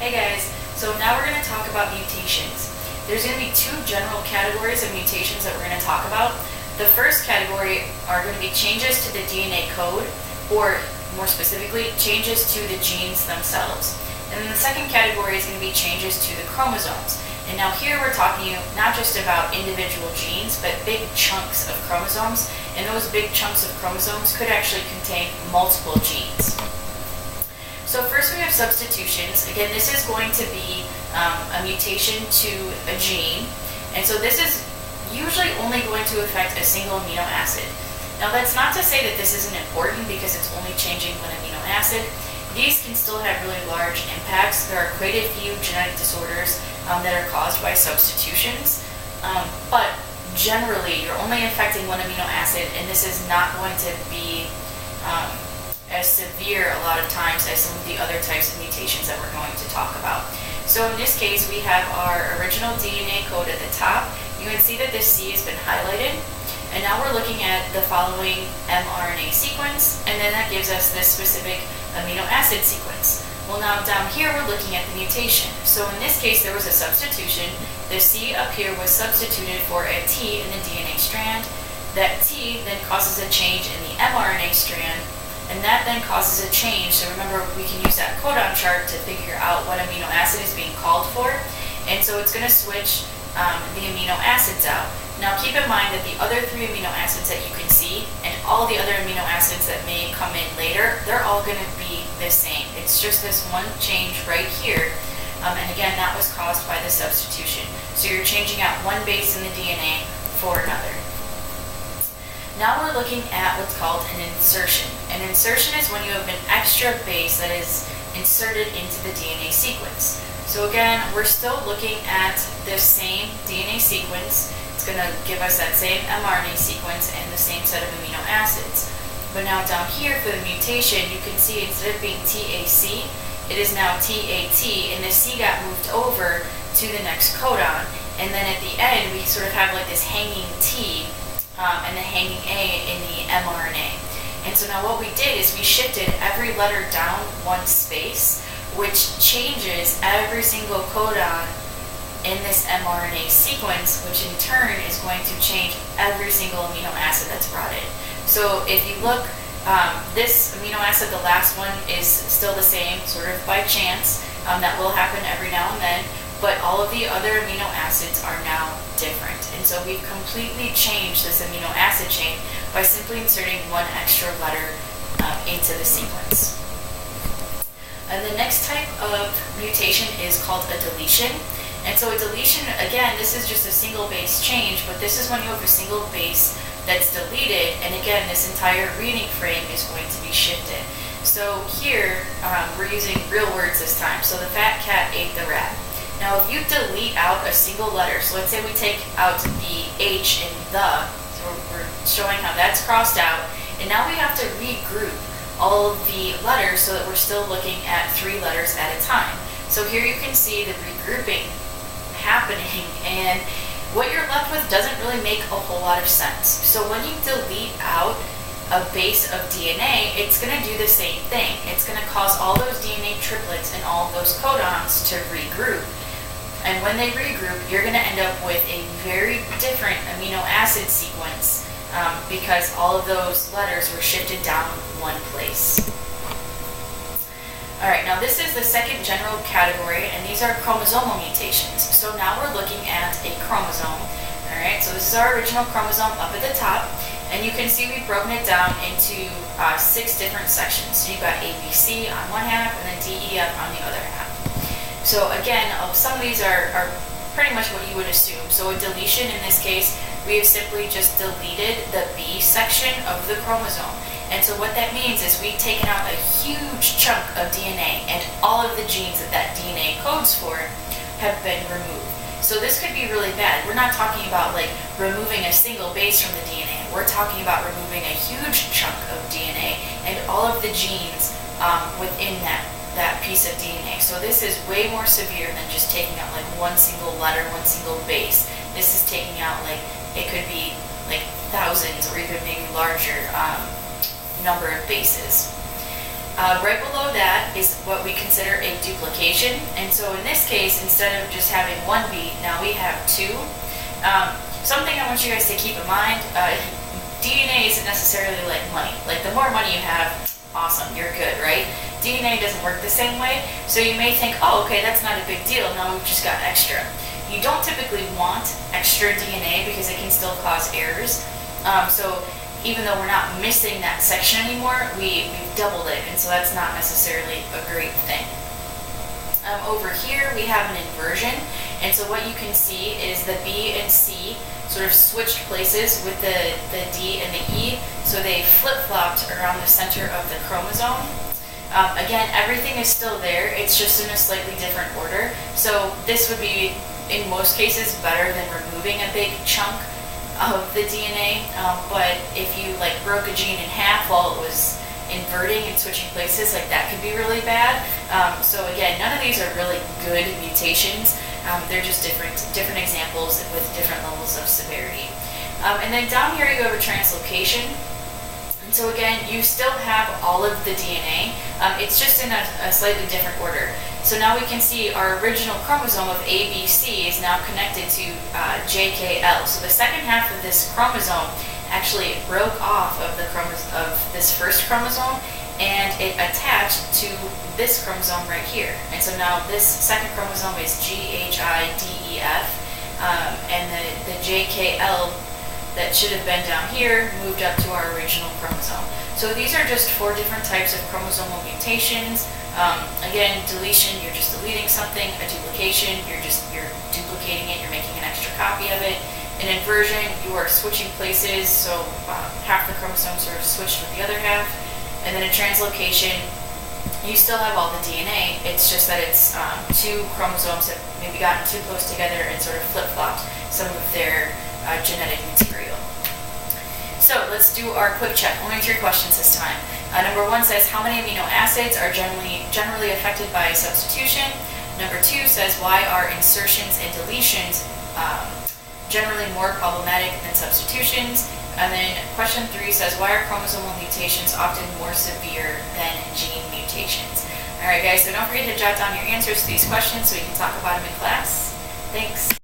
Hey guys, so now we're going to talk about mutations. There's going to be two general categories of mutations that we're going to talk about. The first category are going to be changes to the DNA code, or more specifically, changes to the genes themselves. And then the second category is going to be changes to the chromosomes. And now here we're talking not just about individual genes, but big chunks of chromosomes. And those big chunks of chromosomes could actually contain multiple genes. So first we have substitutions. Again, this is going to be a mutation to a gene. And so this is usually only going to affect a single amino acid. Now that's not to say that this isn't important because it's only changing one amino acid. These can still have really large impacts. There are quite a few genetic disorders that are caused by substitutions. But generally, you're only affecting one amino acid, and this is not going to be as severe a lot of times as some of the other types of mutations that we're going to talk about. So in this case, we have our original DNA code at the top. You can see that this C has been highlighted. And now we're looking at the following mRNA sequence, and then that gives us this specific amino acid sequence. Well, now down here we're looking at the mutation. So in this case, there was a substitution. The C up here was substituted for a T in the DNA strand. That T then causes a change in the mRNA strand, and that then causes a change. So remember, we can use that codon chart to figure out what amino acid is being called for. And so it's going to switch the amino acids out. Now keep in mind that the other three amino acids that you can see and all the other amino acids that may come in later, they're all going to be the same. It's just this one change right here. And again, that was caused by the substitution. So you're changing out one base in the DNA for another. Now we're looking at what's called an insertion. An insertion is when you have an extra base that is inserted into the DNA sequence. So again, we're still looking at the same DNA sequence. It's going to give us that same mRNA sequence and the same set of amino acids. But now down here for the mutation, you can see instead of being TAC, it is now TAT, and the C got moved over to the next codon. And then at the end, we sort of have like this hanging T and the hanging A in the mRNA. And so now what we did is we shifted every letter down one space, which changes every single codon in this mRNA sequence, which in turn is going to change every single amino acid that's brought in. So if you look, this amino acid, the last one, is still the same, sort of by chance. That will happen every now and then, but all of the other amino acids are now different. And so we've completely changed this amino acid chain by simply inserting one extra letter into the sequence. And the next type of mutation is called a deletion. And so a deletion, again, this is just a single base change, but this is when you have a single base that's deleted, and again, this entire reading frame is going to be shifted. So here, we're using real words this time. So the fat cat ate the rat. Now, if you delete out a single letter, so let's say we take out the H in the, so we're showing how that's crossed out, and now we have to regroup all of the letters so that we're still looking at 3 letters at a time. So here you can see the regrouping happening, and what you're left with doesn't really make a whole lot of sense. So when you delete out a base of DNA, it's going to do the same thing. It's going to cause all those DNA triplets and all of those codons to regroup. And when they regroup, you're going to end up with a very different amino acid sequence because all of those letters were shifted down one place. Alright, now this is the second general category, and these are chromosomal mutations. So now we're looking at a chromosome. Alright, so this is our original chromosome up at the top, and you can see we've broken it down into 6 different sections. So you've got A, B, C on one half, and then D, E, F on the other half. So again, some of these are pretty much what you would assume. So a deletion in this case, we have simply just deleted the B section of the chromosome. And so what that means is we've taken out a huge chunk of DNA, and all of the genes that DNA codes for have been removed. So this could be really bad. We're not talking about like removing a single base from the DNA. We're talking about removing a huge chunk of DNA and all of the genes within that piece of DNA. So this is way more severe than just taking out like one single letter, one single base. This is taking out like, it could be like thousands or even maybe larger number of bases. Right below that is what we consider a duplication. And so in this case, instead of just having one beat, now we have two. Something I want you guys to keep in mind, DNA isn't necessarily like money. Like the more money you have, awesome, you're good, right? DNA doesn't work the same way. So you may think, oh, okay, that's not a big deal. Now we've just got extra. You don't typically want extra DNA because it can still cause errors. So even though we're not missing that section anymore, we've doubled it, and so that's not necessarily a great thing. Over here we have an inversion, and so what you can see is the B and C sort of switched places with the D and the E, so they flip-flopped around the center of the chromosome. Again, everything is still there, it's just in a slightly different order, so this would be, in most cases, better than removing a big chunk of the DNA, but if you like broke a gene in half while it was inverting and switching places, like that could be really bad. So again, none of these are really good mutations. They're just different examples with different levels of severity. And then down here you have a translocation. And so again, you still have all of the DNA. It's just in a slightly different order. So now we can see our original chromosome of ABC is now connected to JKL. So the second half of this chromosome actually broke off of this first chromosome, and it attached to this chromosome right here. And so now this second chromosome is GHIDEF, and the JKL that should have been down here moved up to our original chromosome. So these are just 4 different types of chromosomal mutations. Again, deletion, you're just deleting something. A duplication, you're duplicating it, you're making an extra copy of it. An inversion, you are switching places, so half the chromosomes are switched with the other half. And then a translocation, you still have all the DNA, it's just that it's 2 chromosomes have maybe gotten too close together and sort of flip-flopped some of their genetic material. So let's do our quick check. Only 3 questions this time. Number 1 says, how many amino acids are generally affected by substitution? Number 2 says, why are insertions and deletions generally more problematic than substitutions? And then question 3 says, why are chromosomal mutations often more severe than gene mutations? Alright guys, so don't forget to jot down your answers to these questions so we can talk about them in class. Thanks.